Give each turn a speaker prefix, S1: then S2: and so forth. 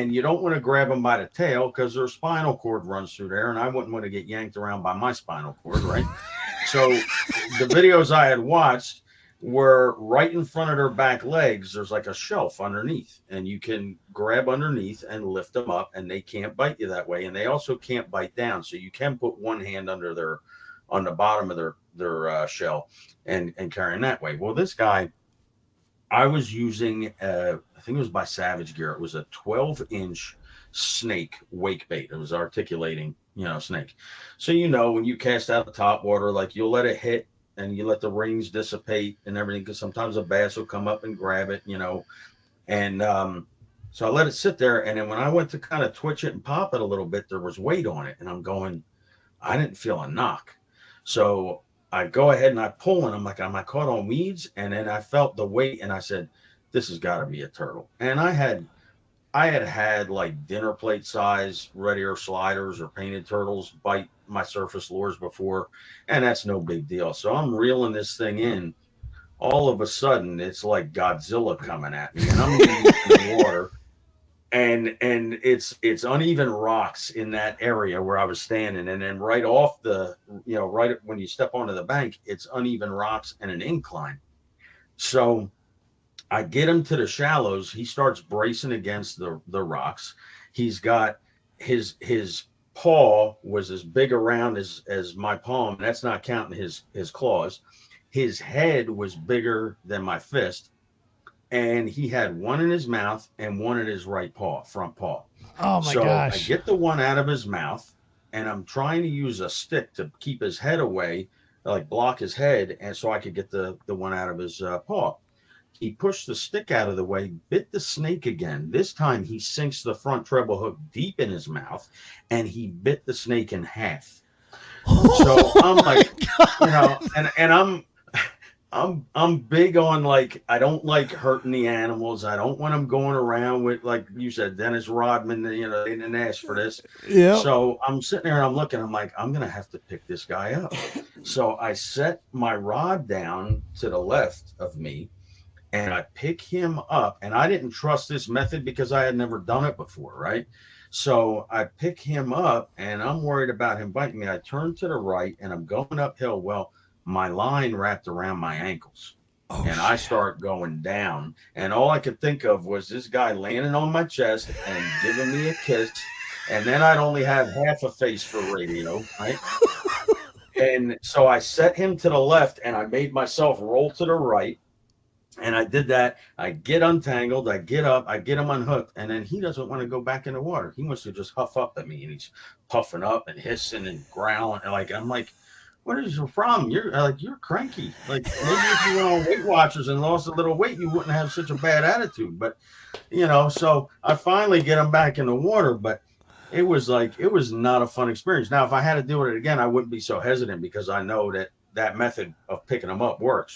S1: and you don't want to grab them by the tail because their spinal cord runs through there, and I wouldn't want to get yanked around by my spinal cord, right? So the videos I had watched were right in front of their back legs. There's like a shelf underneath, and you can grab underneath and lift them up, and they can't bite you that way. And they also can't bite down, so you can put one hand under their on the bottom of their shell and carrying that way. Well, this guy, I was using, I think it was by Savage Gear. It was a 12-inch snake wake bait. It was articulating, snake. So, when you cast out the top water, like you'll let it hit and you let the rings dissipate and everything, because sometimes a bass will come up and grab it. And so I let it sit there. And then when I went to kind of twitch it and pop it a little bit, there was weight on it. And I'm going, I didn't feel a knock. So I go ahead and I pull, and I'm like, am I caught on weeds? And then I felt the weight, and I said, this has got to be a turtle. And I had like dinner plate size red ear sliders or painted turtles bite my surface lures before, and that's no big deal. So I'm reeling this thing in. All of a sudden, it's like Godzilla coming at me, and I'm knee deep in the water, and it's uneven rocks in that area where I was standing, and then right off right when you step onto the bank, it's uneven rocks and an incline. So I get him to the shallows. He starts bracing against the rocks. He's got his paw was as big around as my palm. And that's not counting his claws. His head was bigger than my fist, and he had one in his mouth and one in his right paw, front paw.
S2: Oh my
S1: So I
S2: gosh.
S1: get the one out of his mouth, and I'm trying to use a stick to keep his head away, like block his head, and so I could get the one out of his paw. He pushed the stick out of the way, bit the snake again. This time he sinks the front treble hook deep in his mouth, and he bit the snake in half. So
S2: Oh
S1: I'm
S2: my
S1: like,
S2: god.
S1: and I'm big on, like, I don't like hurting the animals. I don't want them going around with, like you said, Dennis Rodman. They didn't ask for this.
S2: Yep.
S1: So I'm sitting there and I'm looking. I'm like, I'm gonna have to pick this guy up. So I set my rod down to the left of me, and I pick him up. And I didn't trust this method because I had never done it before, right? So I pick him up, and I'm worried about him biting me. I turn to the right and I'm going uphill. Well, my line wrapped around my ankles,
S2: Oh
S1: and I
S2: shit.
S1: start going down. And all I could think of was this guy landing on my chest and giving me a kiss. And then I'd only have half a face for radio, right? And so I set him to the left and I made myself roll to the right, and I did that. I get untangled. I get up. I get him unhooked. And then he doesn't want to go back in the water. He wants to just huff up at me. And he's puffing up and hissing and growling. And I'm like, what is your problem? You're cranky. Like, maybe if you went on Weight Watchers and lost a little weight, you wouldn't have such a bad attitude. But, so I finally get him back in the water. But it was not a fun experience. Now, if I had to do it again, I wouldn't be so hesitant because I know that method of picking them up works.